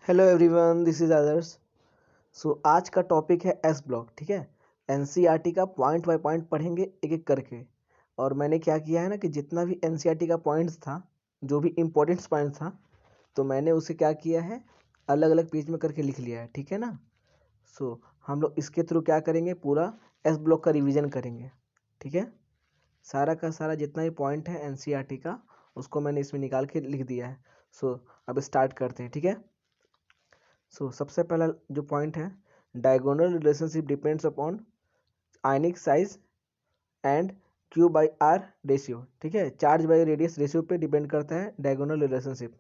Hello everyone, this is आदर्श। आज का topic है एस ब्लॉक। ठीक है, एनसीईआरटी का पॉइंट बाय पॉइंट पढ़ेंगे एक एक करके। और मैंने क्या किया है ना कि जितना भी एनसीईआरटी का पॉइंट्स था, जो भी इम्पोर्टेंट पॉइंट था, तो मैंने उसे क्या किया है, अलग अलग पेज में करके लिख लिया है। ठीक है ना। हम लोग इसके थ्रू क्या करेंगे, पूरा एस ब्लॉक का रिवीजन करेंगे। ठीक है, सारा का सारा जितना भी पॉइंट है एनसीईआरटी का, उसको मैंने इसमें निकाल के लिख दिया है। अब स्टार्ट करते हैं। ठीक है। सबसे पहला जो पॉइंट है, diagonal relationship depends upon ionic size and q by r ratio. ठीक है, चार्ज बाई रेडियस रेशियो पे डिपेंड करता है diagonal relationship.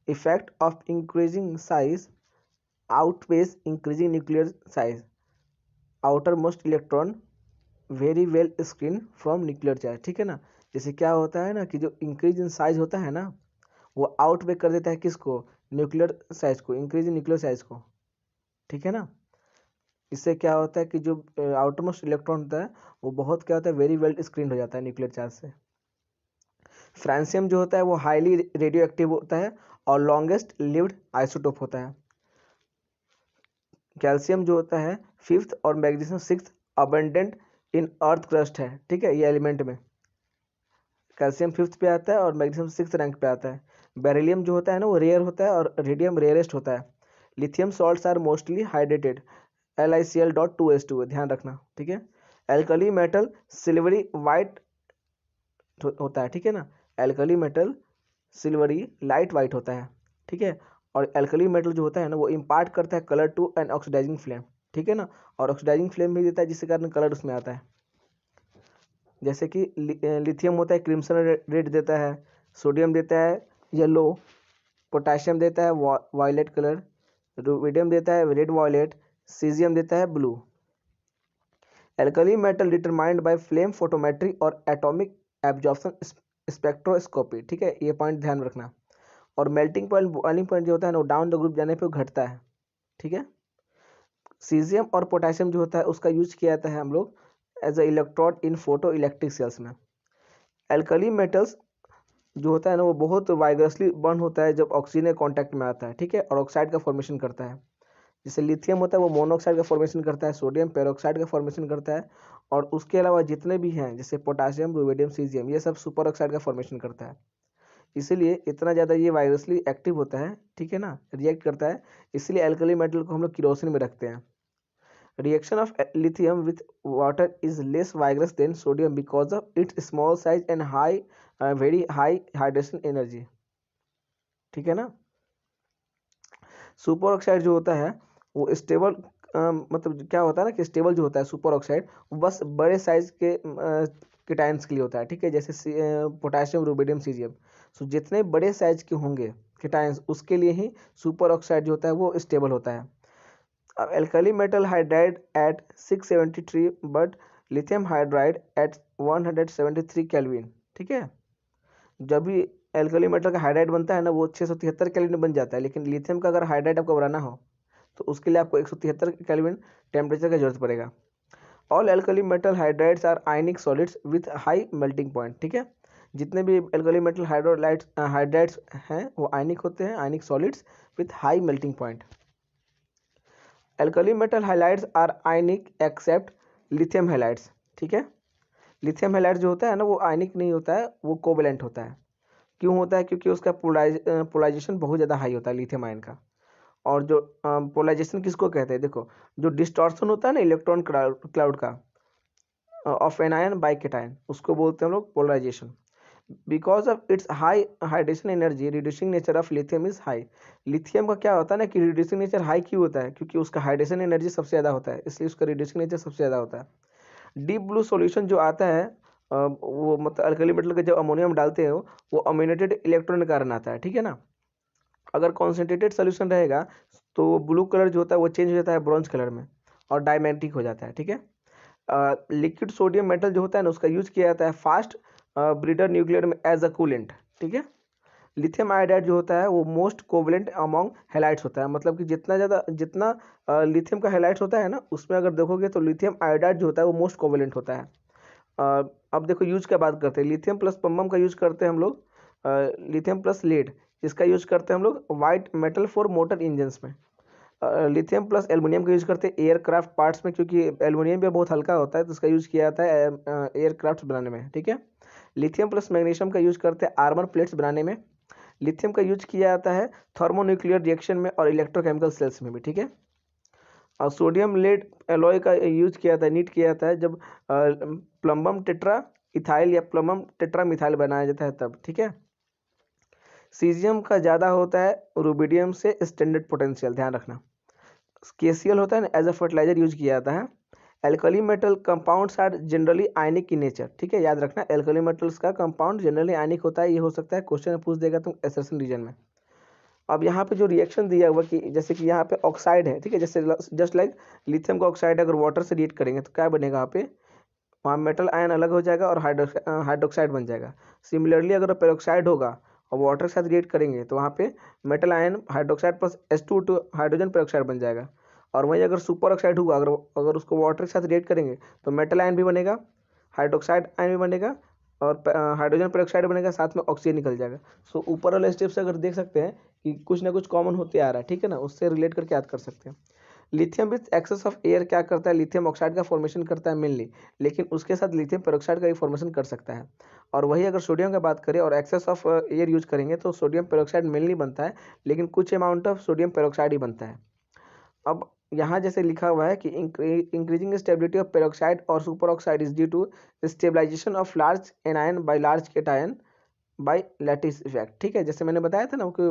Effect of increasing size outweighs increasing nuclear size. Outermost electron very well screen from nuclear charge. ठीक है ना। जैसे क्या होता है ना कि जो इंक्रीज इन साइज होता है ना, वो आउटवे कर देता है किसको, न्यूक्लियर साइज को, इंक्रीज इन न्यूक्लियर साइज को। ठीक है ना। इससे क्या होता है कि जो आउटर मोस्ट इलेक्ट्रॉन होता है, वो बहुत क्या होता है, वेरी वेल स्क्रीन हो जाता है न्यूक्लियर चार्ज से। फ्रांसियम जो होता है वो हाईली रेडियो एक्टिव होता है और लॉन्गेस्ट लिव्ड आइसोटोप होता है। कैल्शियम जो होता है फिफ्थ और मैग्नीशियम सिक्स्थ अबंडेंट इन अर्थ क्रस्ट है। ठीक है, ये एलिमेंट में कैल्शियम फिफ्थ पे आता है और मैग्नीशियम सिक्स्थ रैंक पे आता है। बेरिलियम जो होता है ना वो रेयर होता है और रेडियम रेयरेस्ट होता है। Lithium salts are mostly hydrated. LiCl.2s2 ध्यान रखना। ठीक है। एल्कली मेटल सिल्वरी वाइट होता है। ठीक है ना। Alkali metal silvery light white होता है। ठीक है। और एल्कली मेटल जो होता है ना वो इम्पार्ट करता है colour to an oxidising flame. ठीक है ना। और ऑक्सीडाइजिंग फ्लेम भी देता है जिसके कारण कलर उसमें आता है। जैसे कि लिथियम होता है क्रिम्सन रेड देता है, सोडियम देता है येलो, पोटाशियम देता है वायलेट कलर, रुबिडियम देता है रेड वायलेट, सीजियम देता है blue. Alkali metal determined by flame photometry और एटॉमिक एब्जॉर्प्शन स्पेक्ट्रोस्कोपी। ठीक है, ये पॉइंट ध्यान रखना। और मेल्टिंग पॉइंट बॉइलिंग पॉइंट जो होता है ना, वो डाउन द ग्रुप जाने पे वो घटता है। ठीक है। सीजियम और पोटेशियम जो होता है उसका यूज किया जाता है हम लोग as a electrode in photoelectric cells में। एल्कली मेटल्स जो होता है ना वो बहुत वाइगरसली बर्न होता है जब ऑक्सीजन कॉन्टैक्ट में आता है। ठीक है, और ऑक्साइड का फॉर्मेशन करता है। जैसे लिथियम होता है वो मोनोऑक्साइड का फॉर्मेशन करता है, सोडियम पेरोक्साइड का फॉर्मेशन करता है, और उसके अलावा जितने भी हैं जैसे पोटाशियम रुबिडियम सीजियम, ये सब सुपर ऑक्साइड का फॉर्मेशन करता है। इसीलिए इतना ज़्यादा ये वायरसली एक्टिव होता है। ठीक है ना, रिएक्ट करता है। इसलिए एल्कली मेटल को हम लोग किरोसिन में रखते हैं। Reaction of lithium with water is less vigorous than sodium because of its small size and high very high hydration energy. ठीक है ना। सुपर ऑक्साइड जो होता है वो स्टेबल, मतलब क्या होता है ना कि स्टेबल जो होता है सुपर ऑक्साइड, वो बस बड़े साइज के केटाइंस के लिए होता है। ठीक है, जैसे पोटेशियम रुबिडियम सीजियम। जितने बड़े साइज के होंगे केटाइंस, उसके लिए ही सुपर ऑक्साइड जो होता है वो स्टेबल होता है। अब alkali metal hydride at 673 but lithium hydride at 173 kelvin. ठीक है, जब भी एल्कली मेटल का हाइड्राइड बनता है ना वो 673 केल्विन में बन जाता है, लेकिन लिथियम का अगर हाइड्राइड आपको बनाना हो तो उसके लिए आपको 173 केल्विन टेम्परेचर की जरूरत पड़ेगा। All alkali metal hydrides are ionic solids with high melting point. ठीक है, जितने भी एल्कली मेटल हाइड्राइड्स हैं वो आयनिक होते हैं, ionic solids with high melting point. Alkali metal halides are ionic except lithium halides. ठीक है, लिथियम हाइलाइड जो होता है ना वो आयनिक नहीं होता है, वो कोवेलेंट होता है। क्यों होता है, क्योंकि उसका पोलराइजेशन बहुत ज़्यादा हाई होता है लिथियम आयन का। और जो पोलराइजेशन किसको कहते हैं, देखो, जो डिस्टॉर्शन होता है ना इलेक्ट्रॉन क्लाउड का of an ion by cation, उसको बोलते हैं हम लोग polarisation. Because of its high hydration energy reducing nature of lithium is high. Lithium का क्या होता है ना कि रिड्यूसिंग नेचर हाई क्यों होता है, क्योंकि उसका हाइड्रेशन एनर्जी सबसे ज़्यादा होता है, इसलिए उसका रिड्यूसिंग नेचर सबसे ज़्यादा होता है। डीप ब्लू सॉल्यूशन जो आता है वो मतलब अल्कली मेटल का जब अमोनियम डालते हो वो अम्यूनेटेड इलेक्ट्रॉन के कारण आता है। ठीक है ना। अगर कॉन्सेंट्रेटेड सोल्यूशन रहेगा तो ब्लू कलर जो होता है वो चेंज हो जाता है ब्रॉन्ज कलर में और डायमैग्नेटिक हो जाता है। ठीक है। लिक्विड सोडियम मेटल जो होता है ना उसका यूज किया जाता है फास्ट ब्रीडर न्यूक्लियर में एज अ कूलेंट। ठीक है। लिथियम आयोडाइड जो होता है वो मोस्ट कोवलेंट अमॉन्ग हेलाइट्स होता है, मतलब कि जितना लिथियम का हेलाइट्स होता है ना उसमें अगर देखोगे तो लिथियम आयोडाइड जो होता है वो मोस्ट कोवलेंट होता है। अब देखो यूज क्या बात करते हैं, लिथियम प्लस पम्बम का यूज करते हैं हम लोग, लिथियम प्लस लेड, इसका यूज करते हैं हम लोग white metal for motor engines में। लिथियम प्लस एल्युमिनियम का यूज करते हैं एयरक्राफ्ट पार्ट्स में, क्योंकि एल्युमिनियम भी बहुत हल्का होता है तो इसका यूज किया जाता है एयरक्राफ्ट बनाने में, ठीक है। लिथियम प्लस मैग्नीशियम का यूज करते हैं आर्मर प्लेट्स बनाने में। लिथियम का यूज किया जाता है थर्मोन्यूक्लियर रिएक्शन में और इलेक्ट्रोकेमिकल सेल्स में भी, ठीक है। और सोडियम लेड एलॉय का यूज किया जाता है, नीट किया जाता है जब प्लम्बम टेट्रा इथाइल या प्लम्बम टेट्रा मिथाइल बनाया जाता है तब, ठीक है। सीजियम का ज़्यादा होता है रुबिडियम से स्टैंडर्ड पोटेंशियल, ध्यान रखना। केसीएल होता है ना, एज अ फर्टिलाइजर यूज किया जाता है। Alkali metal compounds are generally ionic in nature, ठीक है, याद रखना एल्कली मेटल्स का कंपाउंड जनरली आयनिक होता है। ये हो सकता है क्वेश्चन में पूछ देगा तुम एसर्शन रीजन में। अब यहाँ पे जो रिएक्शन दिया हुआ कि जैसे कि यहाँ पे ऑक्साइड है, ठीक है, जैसे जस्ट लाइक लिथियम का ऑक्साइड अगर वाटर से रिएक्ट करेंगे तो क्या बनेगा, यहाँ पे वहाँ मेटल आयन अलग हो जाएगा और हाइड्रोक्साइड बन जाएगा। सिमिलरली अगर पेरोक्साइड होगा और वाटर के साथ रिएक्ट करेंगे तो वहाँ पे metal ion hydroxide plus H2 hydrogen peroxide बन जाएगा। और वहीं अगर सुपर ऑक्साइड होगा, अगर उसको वाटर के साथ रिएक्ट करेंगे तो मेटल आयन भी बनेगा, हाइड्रोक्साइड आयन भी बनेगा और हाइड्रोजन पेरोक्साइड बनेगा, साथ में ऑक्सीजन निकल जाएगा। सो ऊपर वाले स्टेप से अगर देख सकते हैं कि कुछ ना कुछ कॉमन होते आ रहा है, ठीक है ना, उससे रिलेट करके याद कर सकते हैं। Lithium with access of air क्या करता है, लिथियम ऑक्साइड का फॉर्मेशन करता है मेनली, लेकिन उसके साथ लिथियम पेरोक्साइड का भी फॉर्मेशन कर सकता है। और वही अगर सोडियम की बात करें और एक्सेस ऑफ एयर यूज करेंगे तो सोडियम पेरोक्साइड मेनली बनता है, लेकिन कुछ अमाउंट ऑफ सोडियम पेरोक्साइड ही बनता है। अब यहाँ जैसे लिखा हुआ है कि इंक्रीजिंग स्टेबिलिटी ऑफ पेरोक्साइड और superoxide is due to stabilisation of large anion by large cation by lattice effect, ठीक है। जैसे मैंने बताया था ना कि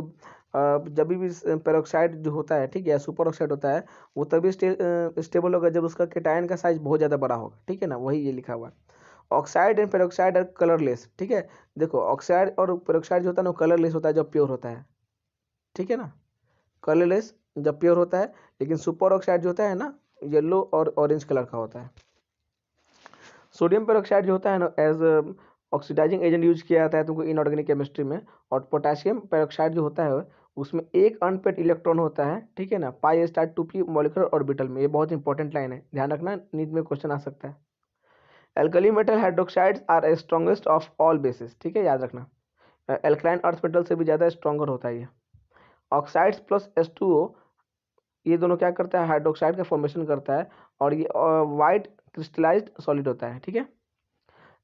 जब भी पेरोक्साइड जो होता है, ठीक है, सुपर ऑक्साइड होता है, वो तभी स्टेबल होगा जब उसका केटायन का साइज बहुत ज़्यादा बड़ा होगा, ठीक है ना, वही ये लिखा हुआ है। Oxide and peroxide are colourless, ठीक है। देखो ऑक्साइड और पेरोक्साइड जो होता है ना वो कलरलेस होता है जब प्योर होता है, ठीक है ना, कलरलेस जब प्योर होता है। लेकिन सुपर ऑक्साइड जो होता है ना येलो और ऑरेंज कलर का होता है। सोडियम पेरोक्साइड जो होता है ना एज ऑक्सीडाइजिंग एजेंट यूज किया जाता है तुमको इनऑर्गेनिक केमिस्ट्री में। और पोटेशियम पेरोक्साइड जो होता है उसमें एक अनपेड इलेक्ट्रॉन होता है, ठीक है ना, πs2p मॉलिक्यूलर ऑर्बिटल में। ये बहुत इंपॉर्टेंट लाइन है, ध्यान रखना, नीट में क्वेश्चन आ सकता है। Alkali metal hydroxides are strongest of all bases, ठीक है, याद रखना। एल्कलाइन अर्थ मेटल से भी ज़्यादा स्ट्रॉन्गर होता है ये। ऑक्साइड्स प्लस H2O ये दोनों क्या करता है, हाइड्रोक्साइड का फॉर्मेशन करता है और ये वाइट क्रिस्टलाइज्ड सॉलिड होता है, ठीक है।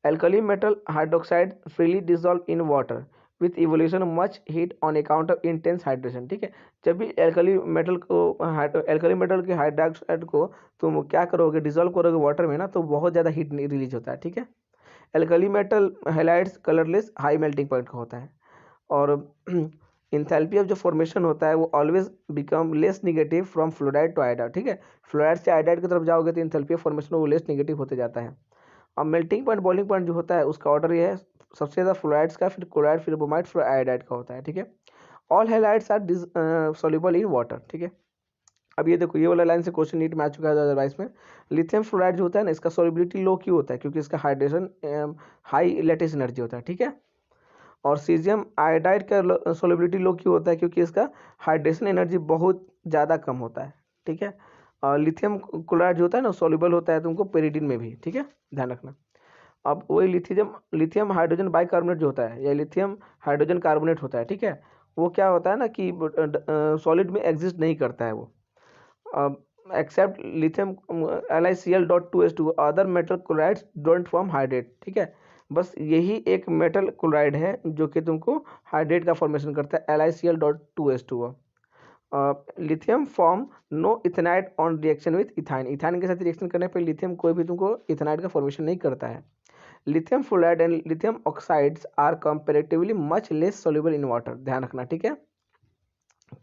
Alkali metal hydroxide freely dissolve in water with evolution much heat on account of intense hydration, ठीक है। जब भी एल्कली मेटल के हाइड्रोक्साइड को तुम क्या करोगे, डिजॉल्व करोगे वाटर में ना, तो बहुत ज़्यादा हीट रिलीज होता है, ठीक है। Alkali metal halides colourless high melting point का होता है। और इंथैल्पी ऑफ जो फॉर्मेशन होता है वो always become less negative from fluoride to iodide, ठीक है। फ्लोराइड से आयोडाइड की तरफ जाओगे तो इंथैल्पी ऑफ फॉर्मेशन वो लेस निगेटिव होते जाता है। अब मेल्टिंग पॉइंट बॉइलिंग पॉइंट जो होता है उसका ऑर्डर ये है, सबसे ज़्यादा फ्लोराइड्स का, फिर क्लोराइड, फिर ब्रोमाइड, फिर आयोडाइड का होता है, ठीक है। All halides are soluble in water, ठीक है। अब ये देखो ये वाला लाइन से क्वेश्चन नीट में आ चुका है 2022 में। लिथियम फ्लोराइड जो होता है ना इसका सॉल्युबिलिटी लो क्यों होता है, क्योंकि इसका हाइड्रेशन हाई लेटिस एनर्जी होता है, ठीक है। और सीजियम आयोडाइड का सोलिबिलिटी लो क्यों होता है, क्योंकि इसका हाइड्रेशन एनर्जी बहुत ज़्यादा कम होता है, ठीक है। और लिथियम क्लोराइड जो होता है ना सोल्यूबल होता है तुमको पेरिडीन में भी, ठीक है, ध्यान रखना। अब वही लिथियम हाइड्रोजन बाइकार्बोनेट जो होता है या लिथियम हाइड्रोजन कार्बोनेट होता है, ठीक है, वो क्या होता है ना कि सॉलिड में एग्जिस्ट नहीं करता है वो, except lithium LiCl.2H2 other metal chlorides don't form hydrate, ठीक है। बस यही एक मेटल क्लोराइड है जो कि तुमको हाइड्रेट का फॉर्मेशन करता है, LiCl.2H2। Lithium form no ethynide on reaction with ethyne, ethyne के साथ रिएक्शन करने पर लिथियम कोई भी तुमको इथेनाइड का फॉर्मेशन नहीं करता है। Lithium fluoride and lithium oxides are comparatively much less soluble in water, ध्यान रखना, ठीक है,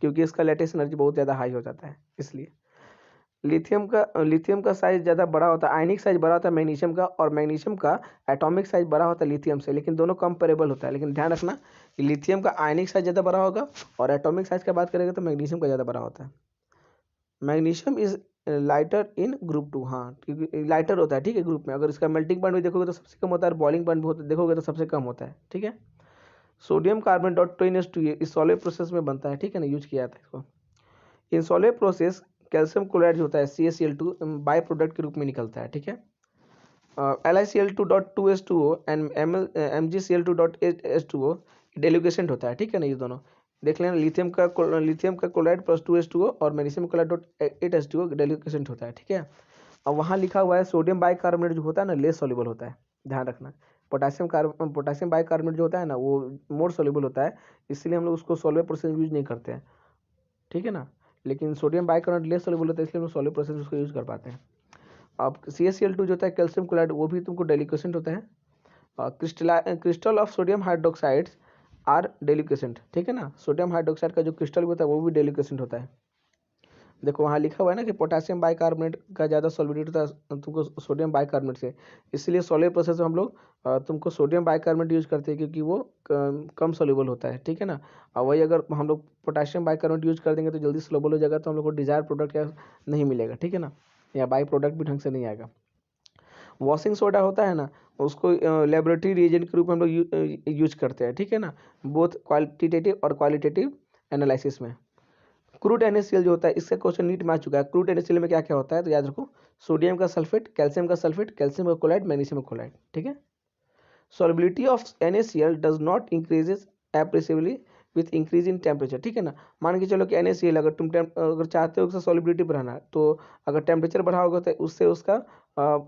क्योंकि इसका लेटेस्ट एनर्जी बहुत ज़्यादा हाई हो जाता है इसलिए। लिथियम का साइज ज़्यादा बड़ा होता है, आयनिक साइज बड़ा होता है मैग्नीशियम का, और मैग्नीशियम का एटॉमिक साइज बड़ा होता है लिथियम से, लेकिन दोनों कंपेरेबल होता है। लेकिन ध्यान रखना कि लिथियम का आयनिक साइज ज़्यादा बड़ा होगा और एटॉमिक साइज की बात करेंगे तो मैग्नीशियम का ज़्यादा बड़ा होता है। Magnesium is lighter in group 2, हाँ, क्योंकि लाइटर होता है, ठीक है, ग्रुप में। अगर इसका मेल्टिंग पॉइंट भी देखोगे तो सबसे कम होता है, बॉइलिंग पॉइंट भी देखोगे तो सबसे कम होता है, ठीक है। सोडियम कार्बन .2NH2 इस सॉलिड प्रोसेस में बनता है, ठीक है ना, यूज किया जाता है इसको। In solid process calcium chloride जो होता है CaCl2 बाई प्रोडक्ट के रूप में निकलता है, ठीक है। LiCl2.2H2O एंड MgCl2.H2O डेलिगेशन होता है, ठीक है ना, ये दोनों देख लेना, लिथियम का क्लोराइड प्लस 2H2O और मैग्नीशियम क्लोराइड डॉट 8H2O डेलिकेसेंट होता है, ठीक है। अब वहाँ लिखा हुआ है सोडियम बाइकार्बोनेट जो होता है ना लेस सॉल्युबल होता है, ध्यान रखना। पोटासियम बाइकार्बोनेट जो होता है ना वो मोर सॉल्युबल होता है, इसलिए हम लोग उसको सॉल्वेबल प्रोसेस यूज नहीं करते हैं, ठीक है ना। लेकिन सोडियम बाइकार्बोनेट लेस सॉल्युबल होता है, इसलिए हम लोग सॉल्वेबल प्रोसेस उसको यूज कर पाते हैं। अब CaCl2 जो होता है कैल्शियम क्लोराइड, वो भी तुमको डेलिकेसेंट होता है। Crystal of sodium hydroxides are deliquescent, ठीक है ना। सोडियम हाइड्रोक्साइड का जो क्रिस्टल होता है वो भी डेलिकेसेंट होता है। देखो वहाँ लिखा हुआ है ना कि पोटेशियम बाइकार्बोनेट का ज़्यादा सॉल्युबिलिटी होता है तुमको सोडियम बाइकार्बोनेट से, इसलिए सॉल्युबल प्रोसेस में हम लोग तुमको सोडियम बाइकार्बोनेट यूज करते हैं क्योंकि वो कम सॉल्युबल होता है, ठीक है ना। और वही अगर हम लोग पोटेशियम बाइकार्बोनेट यूज कर देंगे तो जल्दी सॉल्युबल हो जाएगा, तो हम लोग को डिजायर प्रोडक्ट या नहीं मिलेगा, ठीक है ना, या बाई प्रोडक्ट भी ढंग से नहीं आएगा। वॉशिंग सोडा होता है ना, उसको लेबोरेटरी रिएजेंट के रूप में हम लोग यूज करते हैं, ठीक है ना, बोथ क्वालिटेटिव और क्वालिटेटिव एनालिसिस में। क्रूड NaCl जो होता है, इसका क्वेश्चन नीट में आ चुका है। क्रूड NaCl में क्या क्या होता है, तो याद रखो, सोडियम का सल्फेट, कैल्शियम का सल्फेट, कैल्शियम का क्लोराइड, मैग्नीशियम क्लोराइड, ठीक है। Solubility of NaCl does not increases appreciably with increase in temperature, ठीक है ना। मान के चलो कि NaCl अगर अगर चाहते हो उसका सॉल्युबिलिटी बढ़ाना है, तो अगर टेम्परेचर बढ़ाओगे तो उससे उसका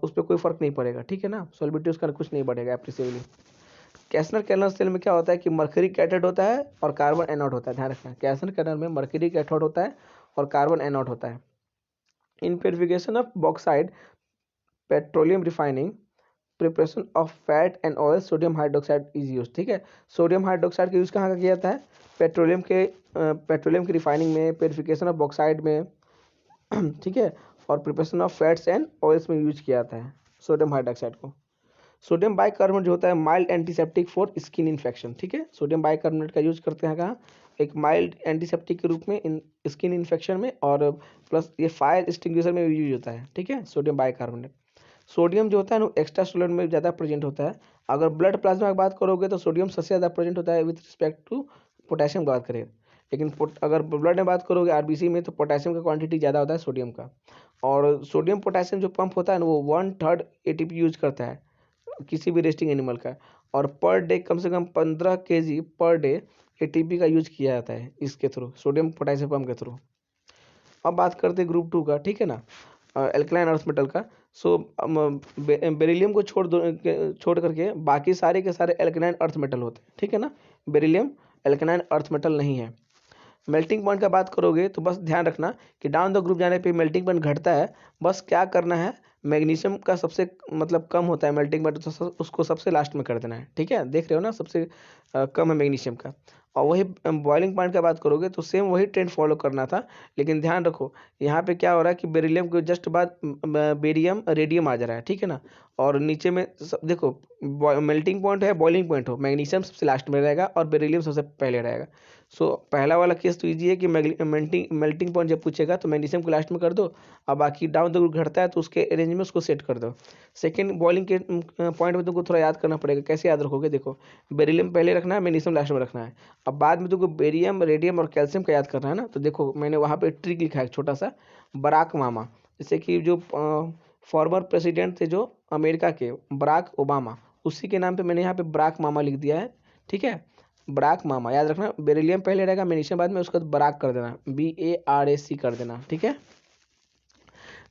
उस पर कोई फर्क नहीं पड़ेगा, ठीक है ना, सॉल्युबिलिटी उसका कुछ नहीं बढ़ेगा एप्रिसिबली। कैसनर कैनल सेल में क्या होता है कि मर्करी कैथोड होता है और कार्बन एनोड होता है, ध्यान रखना। कैसनर कैनल में मर्करी कैथोड होता है और कार्बन एनोड होता है। In purification of bauxite petroleum refining preparation of fat and oil sodium hydroxide is use, ठीक है। सोडियम हाइड्रोक्साइड का यूज कहाँ का किया जाता है, पेट्रोलियम की रिफाइनिंग में, प्योरिफिकेशन ऑफ बॉक्साइड में, ठीक है, और preparation of fats and oils में यूज किया जाता है सोडियम हाइड्रोक्साइड को। सोडियम बाइकार्बोनेट जो होता है mild antiseptic for skin infection, ठीक है। सोडियम बाइकार्बोनेट का यूज करते हैं कहाँ, एक माइल्ड एंटीसेप्टिक के रूप में इन स्किन इन्फेक्शन में, और प्लस ये फायर एक्सटिंग्विशर में भी यूज होता है, ठीक है, सोडियम बाइकार्बोनेट। सोडियम जो होता है ना एक्स्ट्रा सेलुलर में ज़्यादा प्रेजेंट होता है। अगर ब्लड प्लाज्मा की बात करोगे तो सोडियम सबसे ज़्यादा प्रेजेंट होता है विथ रिस्पेक्ट टू पोटेशियम की बात करें। लेकिन अगर ब्लड में बात करोगे RBC में, तो पोटेशियम का क्वांटिटी ज़्यादा होता है सोडियम का। और सोडियम पोटेशियम जो पंप होता है ना, वो 1/3 ATP यूज करता है किसी भी रेस्टिंग एनिमल का, और पर डे कम से कम 15 kg पर डे ATP का यूज किया जाता है इसके थ्रू, सोडियम पोटेशियम पंप के थ्रू। अब बात करते हैं ग्रुप 2 का, ठीक है ना, एल्कलाइन अर्थ मेटल का। सो बेरिलियम को छोड़ करके बाकी सारे के सारे एल्कलाइन अर्थ मेटल होते हैं, ठीक है ना। बेरिलियम एल्कलाइन अर्थ मेटल नहीं है। मेल्टिंग पॉइंट का बात करोगे तो बस ध्यान रखना कि डाउन द ग्रुप जाने पे मेल्टिंग पॉइंट घटता है। बस क्या करना है, मैग्नीशियम का सबसे मतलब कम होता है मेल्टिंग पॉइंट, तो उसको सबसे लास्ट में कर देना है, ठीक है, देख रहे हो ना, सबसे कम है मैग्नीशियम का। और वही बॉइलिंग पॉइंट का बात करोगे तो सेम वही ट्रेंड फॉलो करना था, लेकिन ध्यान रखो यहाँ पे क्या हो रहा है कि बेरिलियम के जस्ट बाद बेरियम रेडियम आ जा रहा है, ठीक है ना। और नीचे में देखो, मेल्टिंग पॉइंट है, बॉइलिंग पॉइंट हो, मैग्नीशियम सबसे लास्ट में रहेगा और बेरिलियम सबसे पहले रहेगा। सो पहला वाला केस तो ईजी है कि मेल्टिंग पॉइंट जब पूछेगा तो मैग्नीशियम को लास्ट में कर दो, और बाकी डाउन द ग्रुप घटता है तो उसके अरेंज में उसको सेट कर दो। सेकंड बॉइलिंग के पॉइंट में तुमको थोड़ा याद करना पड़ेगा, कैसे याद रखोगे, देखो, बेरिलियम पहले रखना है, मैग्नीशियम लास्ट में रखना है। अब बाद में तुमको बेरियम रेडियम और कैल्शियम का याद करना है ना, तो देखो मैंने वहाँ पे ट्रिक लिखा है छोटा सा, बराक मामा, जैसे कि जो फॉर्मर प्रेसिडेंट थे जो अमेरिका के, बराक ओबामा, उसी के नाम पे मैंने यहाँ पे बराक मामा लिख दिया है, ठीक है। बराक मामा याद रखना, बेरिलियम पहले रहेगा, मैग्नीशियम बाद में, उसका बराक कर देना, BARAC कर देना, ठीक है।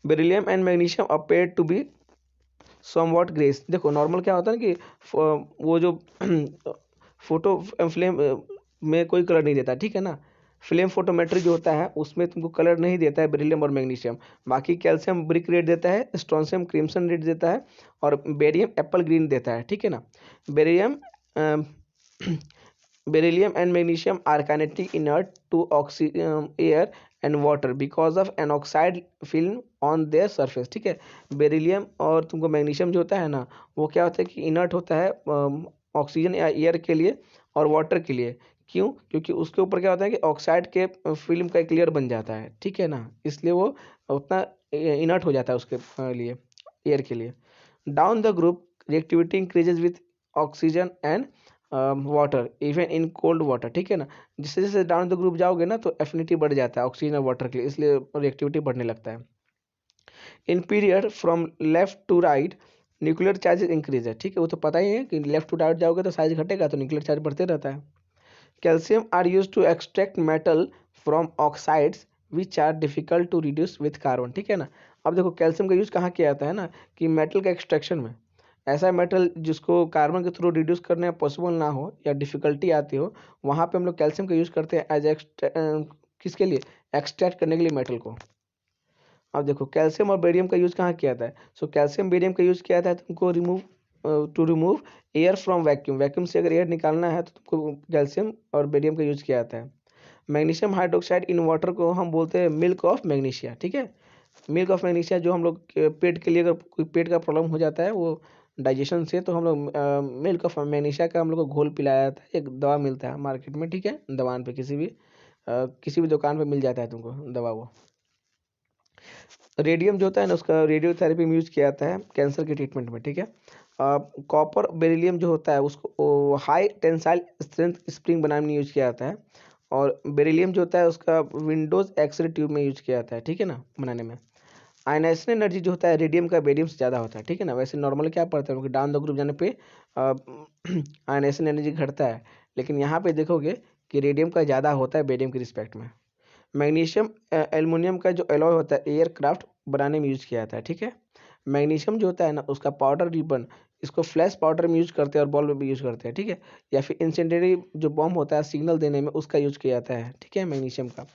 Beryllium and magnesium appear to be somewhat grace. देखो नॉर्मल क्या होता है ना कि वो जो फोटो फ्लेम में कोई कलर नहीं देता, ठीक है ना। फ्लेम फोटोमेट्री जो होता है उसमें तुमको कलर नहीं देता है बेरिलियम और मैग्नीशियम। बाकी कैल्शियम ब्रिक रेड देता है, स्ट्रॉन्शियम क्रिम्सन रेड देता है, और बेरियम एप्पल ग्रीन देता है, ठीक है ना। Barium beryllium and magnesium are kinetic inert to air and water because of an oxide film on their surface, ठीक है। बेरिलियम और तुमको मैग्नीशियम जो होता है ना, वो क्या होता है कि इनर्ट होता है ऑक्सीजन या एयर के लिए और वाटर के लिए। क्यों, क्योंकि उसके ऊपर क्या होता है कि ऑक्साइड के फिल्म का एक लेयर बन जाता है, ठीक है ना, इसलिए वो उतना इनर्ट हो जाता है उसके लिए, एयर के लिए। Down the group reactivity increases with oxygen and water even in cold water, ठीक है ना। जैसे जैसे डाउन द ग्रुप जाओगे ना तो एफिनिटी बढ़ जाता है ऑक्सीजन और वाटर के लिए, इसलिए रिएक्टिविटी बढ़ने लगता है। In period from left to right nuclear charge increase है, ठीक है, वो तो पता ही है कि लेफ्ट टू राइट जाओगे तो साइज घटेगा तो न्यूक्लियर चार्ज बढ़ते रहता है। Calcium are use to extract metal from oxides which are difficult to reduce with carbon, ठीक है ना। अब देखो कैल्शियम का यूज कहाँ किया जाता है ना, कि मेटल का एक्सट्रैक्शन में, ऐसा मेटल जिसको कार्बन के थ्रू रिड्यूस करने पॉसिबल ना हो या डिफिकल्टी आती हो, वहाँ पे हम लोग कैल्शियम का यूज करते हैं एज किसके लिए, एक्सट्रैक्ट करने के लिए मेटल को। अब देखो कैल्शियम और बेरियम का यूज कहाँ किया जाता है, सो कैल्शियम बेरियम का यूज किया जाता है तुमको to remove air from vacuum, vacuum से अगर एयर निकालना है तो तुमको कैल्शियम और बेरियम का यूज किया जाता है। मैग्नीशियम हाइड्रोक्साइड इन वाटर को हम बोलते हैं मिल्क ऑफ मैग्नीशिया, ठीक है। मिल्क ऑफ मैग्नीशिया जो हम लोग पेट के लिए, अगर कोई पेट का प्रॉब्लम हो जाता है वो डाइजेशन से, तो हम लोग मिल्क ऑफ मैग्नीशिया का हम लोग को घोल पिलाया जाता है, एक दवा मिलता है मार्केट में, ठीक है, दवान पे किसी भी दुकान पे मिल जाता है तुमको दवा वो। रेडियम जो होता है ना, उसका रेडियोथेरेपी में यूज किया जाता है कैंसर के ट्रीटमेंट में, ठीक है। कॉपर बेरिलियम जो होता है उसको हाई टेंसाइल स्ट्रेंथ स्प्रिंग बनाने में यूज किया जाता है, और बेरिलियम जो होता है उसका विंडोज एक्सरे ट्यूब में यूज किया जाता है, ठीक है ना, बनाने में। आयनाइजेशन एनर्जी जो होता है रेडियम का बेरियम से ज़्यादा होता है, ठीक है ना। वैसे नॉर्मली क्या पढ़ते हैं कि डाउन द ग्रुप जाने पे आयनाइजेशन एनर्जी घटता है, लेकिन यहाँ पे देखोगे कि रेडियम का ज़्यादा होता है बेरियम के रिस्पेक्ट में। मैग्नीशियम एल्युमिनियम का जो एलॉय होता है एयरक्राफ्ट बनाने में यूज किया जाता है, ठीक है। मैग्नीशियम जो होता है ना उसका पाउडर रिबन, इसको फ्लैश पाउडर में यूज करते हैं और बॉल में भी यूज करते हैं, ठीक है। या फिर इंसेंडरी जो बॉम्ब होता है सिग्नल देने में, उसका यूज किया जाता है, ठीक है, मैग्नीशियम का।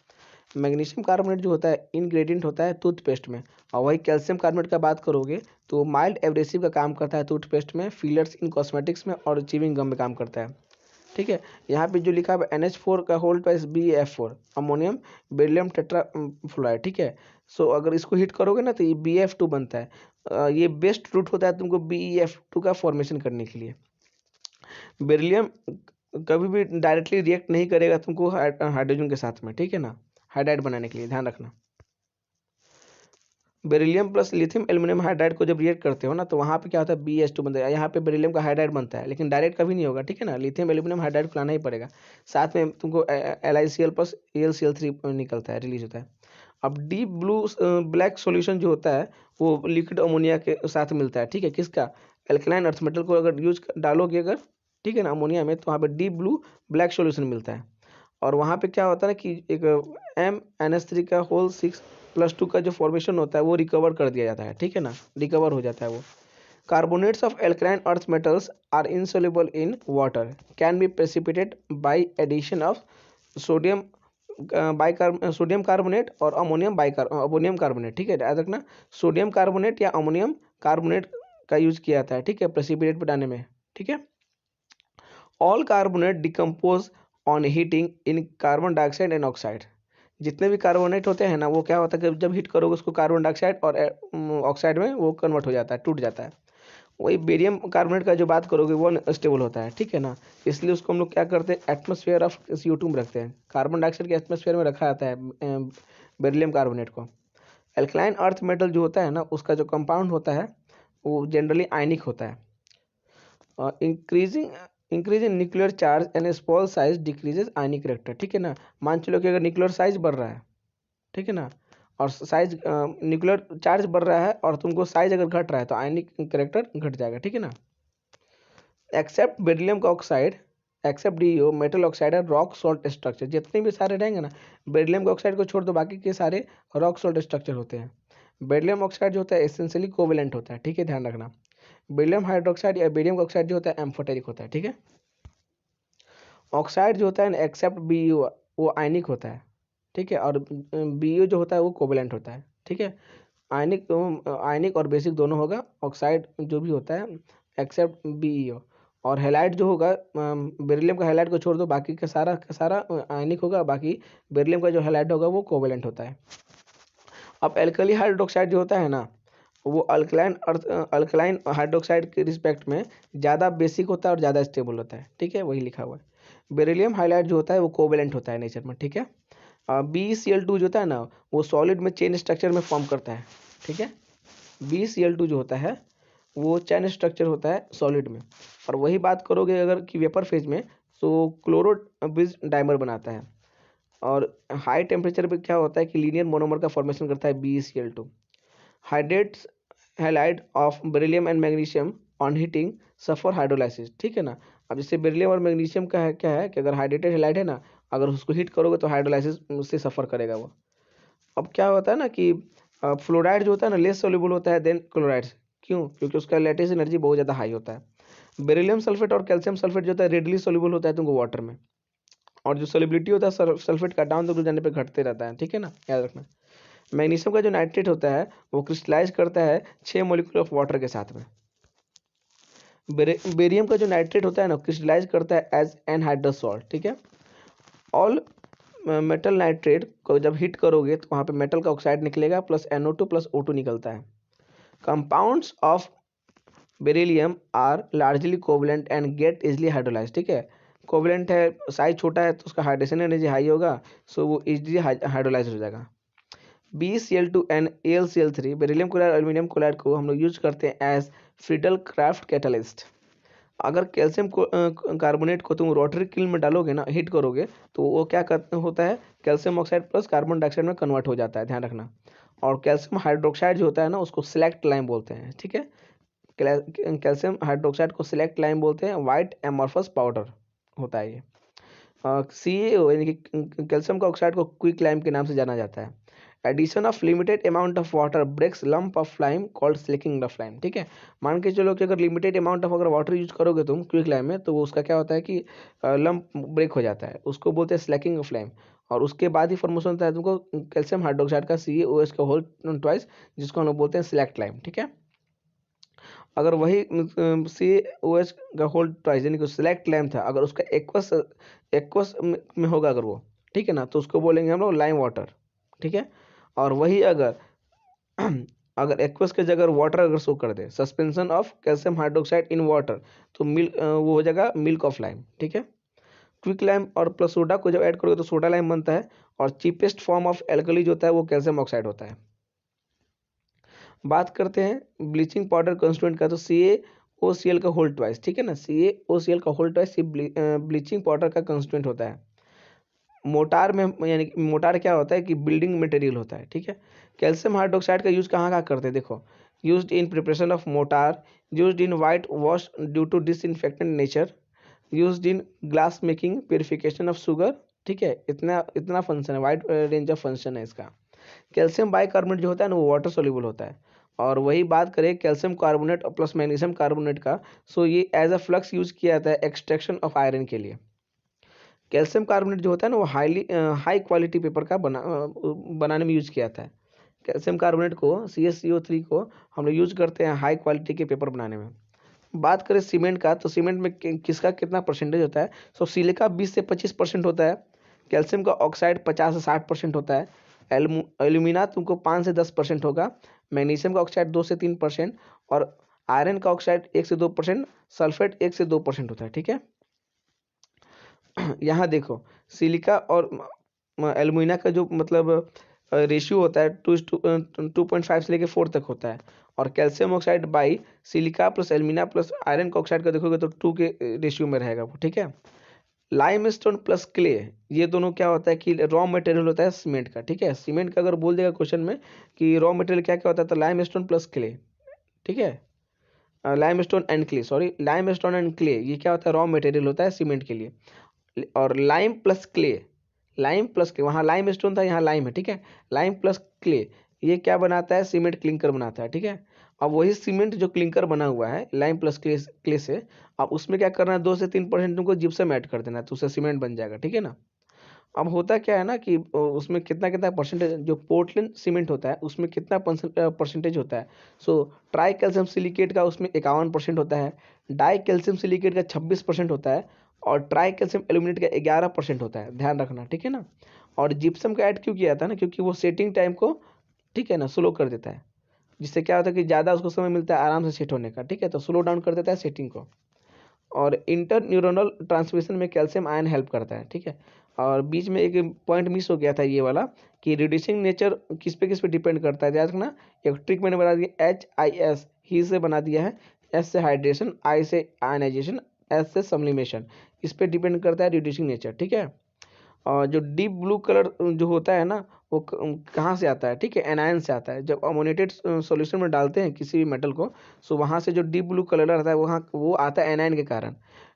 मैग्नीशियम कार्बोनेट जो होता है इनग्रेडिएंट होता है टूथपेस्ट में, और वही कैल्शियम कार्बोनेट का बात करोगे तो माइल्ड एब्रेसिव का काम करता है टूथपेस्ट में, फीलर्स इन कॉस्मेटिक्स में और च्यूइंग गम में काम करता है, ठीक है। यहाँ पे जो लिखा है NH4 का whole twice BF4 ammonium beryllium tetrafluoride, ठीक है। सो अगर इसको हिट करोगे ना तो ये BF2 बनता है। ये बेस्ट रूट होता है तुमको BF2 का फॉर्मेशन करने के लिए। बेरिलियम कभी भी डायरेक्टली रिएक्ट नहीं करेगा तुमको हाइड्रोजन के साथ में, ठीक है ना, हाइड्राइड बनाने के लिए ध्यान रखना। Beryllium plus lithium aluminium hydride को जब रिएक्ट करते हो ना तो वहाँ पे क्या होता है BH2 बनता है, यहाँ पे बेरिलियम का हाइड्राइड बनता है, लेकिन डायरेक्ट कभी नहीं होगा, ठीक है ना। लिथियम एल्यूमिनियम हाइड्राइड को लाना ही पड़ेगा, साथ में तुमको LiCl प्लस AlCl3 निकलता है, रिलीज होता है। अब डीप ब्लू ब्लैक सॉल्यूशन जो होता है वो लिक्विड अमोनिया के साथ मिलता है, ठीक है, किसका, एल्कलाइन अर्थ मेटल को अगर डालोगे अगर, ठीक है ना, अमोनिया में, तो वहाँ पे डीप ब्लू ब्लैक सॉल्यूशन मिलता है। और वहाँ पे क्या होता है ना कि एक MnH3 का होल 6+2 का जो फॉर्मेशन होता है वो रिकवर कर दिया जाता है, ठीक है ना, रिकवर हो जाता है वो। Carbonates of alkaline earth metals are insoluble in water, can be precipitate by addition of sodium sodium carbonate और अमोनियम कार्बोनेट, ठीक है, याद रखना। सोडियम कार्बोनेट या अमोनियम कार्बोनेट का यूज किया जाता है, ठीक है, प्रेसिपिटेट बनाने में, ठीक है। All carbonate decompose on heating in carbon dioxide and oxide, जितने भी कार्बोनेट होते हैं ना वो क्या होता है कि जब हीट करोगे उसको कार्बन डाइऑक्साइड और ऑक्साइड में वो कन्वर्ट हो जाता है, टूट जाता है। वही बेरियम कार्बोनेट का जो बात करोगे वो स्टेबल होता है, ठीक है ना, इसलिए उसको हम लोग क्या करते हैं एटमोसफियर ऑफ CO2 में रखते हैं, कार्बन डाइऑक्साइड के एटमोसफियर में रखा जाता है बेरिलियम कार्बोनेट को। एल्कलाइन अर्थ मेटल जो होता है ना उसका जो कंपाउंड होता है वो जनरली आयनिक होता है। Increasing increase in nuclear charge and small size decreases ionic character, ठीक है ना। मान चलो कि अगर न्यूक्लियर साइज बढ़ रहा है, ठीक है ना, और साइज न्यूक्लियर चार्ज बढ़ रहा है और तुमको साइज अगर घट रहा है तो आयनिक करेक्टर घट जाएगा, ठीक है ना। एक्सेप्ट बेरिलियम का oxide, except DeO metal oxide है रॉक सॉल्ट स्ट्रक्चर, जितने भी सारे रहेंगे ना, बेरिलियम का ऑक्साइड को छोड़ दो बाकी के सारे रॉक सॉल्ट स्ट्रक्चर होते हैं। बेरिलियम ऑक्साइड जो होता है एसेंशियली कोवेलेंट होता है, ठीक है, ध्यान रखना। बेरिलियम हाइड्रोक्साइड या बेरियम ऑक्साइड जो होता है एम्फोटेरिक होता है, ठीक है। ऑक्साइड जो होता है ना एक्सेप्ट BeO वो आयनिक होता है, ठीक है, और BeO जो होता है वो कोवेलेंट होता है, ठीक है। आयनिक और बेसिक दोनों होगा ऑक्साइड जो भी होता है एक्सेप्ट BeO। और हेलाइड जो होगा बेरिलियम का हेलाइड को छोड़ दो बाकी का सारा आयनिक होगा, बाकी बेरिलियम का जो हेलाइड होगा वो कोवेलेंट होता है। अब एल्कली हाइड्रोक्साइड जो होता है ना वो अल्कलाइन हाइड्रोक्साइड के रिस्पेक्ट में ज़्यादा बेसिक होता है और ज़्यादा स्टेबल होता है, ठीक है, वही लिखा हुआ है। बेरिलियम हाइलाइट जो होता है वो कोवेलेंट होता है नेचर में, ठीक है। BeCl2 जो होता है ना वो सॉलिड में चेन स्ट्रक्चर में फॉर्म करता है, ठीक है। BeCl2 जो होता है वो चेन स्ट्रक्चर होता है सॉलिड में। और वही बात करोगे अगर कि वेपर फेज में तो क्लोरो ब्रिज डाइमर बनाता है। और हाई टेम्परेचर पे क्या होता है कि लीनियर मोनोमर का फॉर्मेशन करता है BeCl2। Hydrates halide of beryllium and magnesium on heating suffer hydrolysis, ठीक है ना। अब जैसे बेरिलियम और मैग्नीशियम का है क्या है कि अगर हाइड्रेटेड हैलाइड है ना, अगर उसको हीट करोगे तो हाइड्रोलाइसिस से सफ़र करेगा वो। अब क्या होता है ना कि फ्लोराइड जो होता है ना लेस सोल्यूबल होता है देन क्लोराइड। क्यों? क्योंकि उसका लैटिस एनर्जी बहुत ज़्यादा हाई होता है। बेरिलियम सल्फेट और कैल्शियम सल्फेट जो होता है रेडली सोल्यूबल होता है तुमको वाटर में, और जो सोलिबिलिटी होता है सल्फेट का डाउन तक जाने पे घटते रहता है, ठीक है ना, याद रखना। मैग्नीशियम का जो नाइट्रेट होता है वो क्रिस्टलाइज करता है 6 मॉलिक्यूल ऑफ वाटर के साथ में। बेरियम का जो नाइट्रेट होता है ना क्रिस्टलाइज करता है एज एनहाइड्रस सॉल्ट, ठीक है। ऑल मेटल नाइट्रेट को जब हीट करोगे तो वहाँ पे मेटल का ऑक्साइड निकलेगा प्लस NO2 प्लस O2 निकलता है। Compounds of beryllium are largely covalent and get easily hydrolyse, ठीक है। कोवलेंट है, साइज छोटा है तो उसका हाइड्रेशन एनर्जी हाई होगा, सो वो इजली हाइड्रोलाइज हो जाएगा। BeCl2 and AlCl3 beryllium chloride aluminium chloride को हम लोग यूज करते हैं एज फ्रीडल क्राफ्ट कैटलिस्ट। अगर कैल्शियम कार्बोनेट को तुम रोटरी किल में डालोगे ना, हीट करोगे, तो वो क्या होता है, calcium oxide plus carbon dioxide में कन्वर्ट हो जाता है, ध्यान रखना। और कैल्शियम हाइड्रोक्साइड जो होता है ना उसको सिलेक्ट लाइम बोलते हैं, ठीक है। कैल्शियम हाइड्रोक्साइड को सिलेक्ट लाइम बोलते हैं, वाइट एमॉर्फस पाउडर होता है ये। CaO यानी कि कैल्शियम का ऑक्साइड को क्विक लाइम के नाम से जाना जाता है। Addition of limited amount of water breaks lump of lime called slaking of lime, ठीक है। मान के चलो कि अगर लिमिटेड अमाउंट ऑफ अगर वाटर यूज करोगे तुम क्विक लाइम में, तो उसका क्या होता है कि लंप ब्रेक हो जाता है, उसको बोलते हैं स्लैकिंग ऑफ लाइम। और उसके बाद ही फॉर्मेशन होता है तुमको कैल्शियम हाइड्रोक्साइड का CaOH का होल ट्वाइस, जिसको हम लोग बोलते हैं सिलेक्ट लाइम, ठीक है। अगर वही CaOH का होल ट्वाइस यानी कि सिलेक्ट लाइम था, अगर उसका एक्वस में होगा अगर वो, ठीक है ना, तो उसको बोलेंगे हम लोग लाइम वाटर, ठीक है। और वही अगर अगर एक्वस के जगह वाटर अगर शो कर दे, suspension of calcium hydroxide in water, तो वो हो जाएगा मिल्क ऑफ लाइम, ठीक है। क्विक लाइम और प्लस सोडा को जब ऐड करोगे तो सोडा लाइम बनता है। और चीपेस्ट फॉर्म ऑफ एल्कली जो होता है वो कैल्शियम ऑक्साइड होता है। बात करते हैं ब्लीचिंग पाउडर कंस्टिट्यूएंट का, तो CaOCl का होल ट्वाइस, ठीक है ना, CaOCl का होल ट्वाइस ब्लीचिंग पाउडर का कंस्टिट्यूएंट होता है। मोटार में यानी कि मोटार क्या होता है कि बिल्डिंग मटेरियल होता है, ठीक है। कैल्शियम हाइड्रोक्साइड का यूज कहाँ कहाँ करते हैं, देखो, used in preparation of mortar, used in whitewash due to disinfectant nature, used in glass making, purification of sugar, ठीक है। इतना इतना फंक्शन है, वाइड रेंज ऑफ फंक्शन है इसका। कैल्शियम बाइकार्बोनेट जो होता है ना वो वाटर सोल्यूबल होता है। और वही बात करें कैल्शियम कार्बोनेट और प्लस मैग्नीशियम कार्बोनेट का, सो ये एज अ फ्लक्स यूज किया जाता है एक्सट्रैक्शन ऑफ आयरन के लिए। कैल्शियम कार्बोनेट जो होता है ना वो हाई क्वालिटी पेपर का बनाने में यूज किया जाता है। कैल्शियम कार्बोनेट को CaCO3 को हम लोग यूज करते हैं हाई क्वालिटी के पेपर बनाने में। बात करें सीमेंट का, तो सीमेंट में किसका कितना परसेंटेज होता है, सो सिलिका 20 से 25% होता है। कैल्शियम का ऑक्साइड 50 से 60% होता है। एल्यूमिना तुमको 5 से 10% होगा। मैग्नीशियम का ऑक्साइड 2 से 3%। और आयरन का ऑक्साइड 1 से 2%। सल्फेट 1 से 2% होता है, ठीक है। यहाँ देखो, सिलिका और एल्यूमिना का जो मतलब रेशियो होता है 2.5 से लेके 4 तक होता है। और calcium oxide by silica plus alumina plus iron का ऑक्साइड का देखोगे तो 2 के रेशियो में रहेगा वो, ठीक है। लाइम स्टोन प्लस क्ले, ये दोनों क्या होता है कि रॉ मटेरियल होता है सीमेंट का, ठीक है। सीमेंट का अगर बोल देगा क्वेश्चन में कि रॉ मटेरियल क्या क्या होता है, तो लाइम स्टोन प्लस क्ले, ठीक है। Lime stone and clay, sorry, lime stone and clay ये क्या होता है, रॉ मटेरियल होता है सीमेंट के लिए। और lime plus clay, lime plus clay, वहाँ लाइम स्टोन था, यहाँ लाइम है, ठीक है। लाइम प्लस क्ले ये क्या बनाता है, सीमेंट क्लिंकर बनाता है, ठीक है। अब वही सीमेंट जो क्लिंकर बना हुआ है लाइम प्लस क्ले से, अब उसमें क्या करना है, 2 से 3% तुमको जिप्सम ऐड कर देना है, तो उससे सीमेंट बन जाएगा, ठीक है ना। अब होता क्या है ना कि उसमें कितना कितना परसेंटेज, जो पोर्टलैंड सीमेंट होता है उसमें कितना परसेंटेज होता है, सो ट्राई कैल्शियम सिलिकेट का उसमें 51% होता है। डाई कैल्शियम सिलिकेट का 26% होता है। और ट्राई कैल्शियम एल्यूमिनेट का 11% होता है, ध्यान रखना, ठीक है ना। और जिप्सम का ऐड क्यों किया था ना, क्योंकि वो सेटिंग टाइम को, ठीक है ना, स्लो कर देता है, जिससे क्या होता है कि ज़्यादा उसको समय मिलता है आराम से सेट होने का, ठीक है, तो स्लो डाउन कर देता है सेटिंग को। और इंटर न्यूरोनल ट्रांसमिशन में कैल्शियम आयन हेल्प करता है, ठीक है। और बीच में एक पॉइंट मिस हो गया था ये वाला कि रिड्यूसिंग नेचर किस पे डिपेंड करता है, याद रखना। एक ट्रिक मैंने बना दिया, HIS ही से बना दिया है, S से हाइड्रेशन, I से आयनाइजेशन, S से सब्लिमेशन, इस पे डिपेंड करता है रिड्यूसिंग नेचर, ठीक है। और जो डीप ब्लू कलर जो होता है ना वो कहाँ से आता है, ठीक है, एनायन से आता है। जब अमोनेटेड सॉल्यूशन में डालते हैं किसी भी मेटल को, सो वहाँ से जो डीप ब्लू कलर आता है वहाँ वो आता है एनायन के कारण।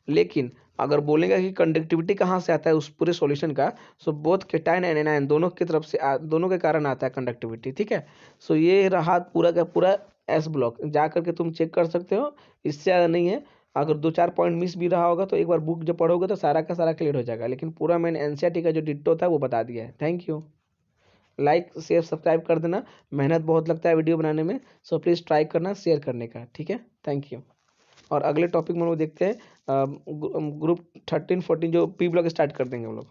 लेकिन अगर बोलेगा कि कंडक्टिविटी कहाँ से आता है उस पूरे सॉल्यूशन का, so both cation and anion दोनों की तरफ से दोनों के कारण आता है कंडक्टिविटी, ठीक है। सो ये रहा पूरा का पूरा एस ब्लॉक, जा करके तुम चेक कर सकते हो, इससे ज़्यादा नहीं है। अगर 2-4 पॉइंट मिस भी रहा होगा तो एक बार बुक जब पढ़ोगे तो सारा का सारा क्लियर हो जाएगा, लेकिन पूरा मैंने एनसीईआरटी का जो डिट्टो था वो बता दिया है। Thank you. Like share subscribe कर देना, मेहनत बहुत लगता है वीडियो बनाने में, सो प्लीज़ ट्राई करना शेयर करने का, ठीक है। Thank you. और अगले टॉपिक में हम लोग देखते हैं ग्रुप 13-14 जो पी ब्लॉक स्टार्ट कर देंगे हम लोग।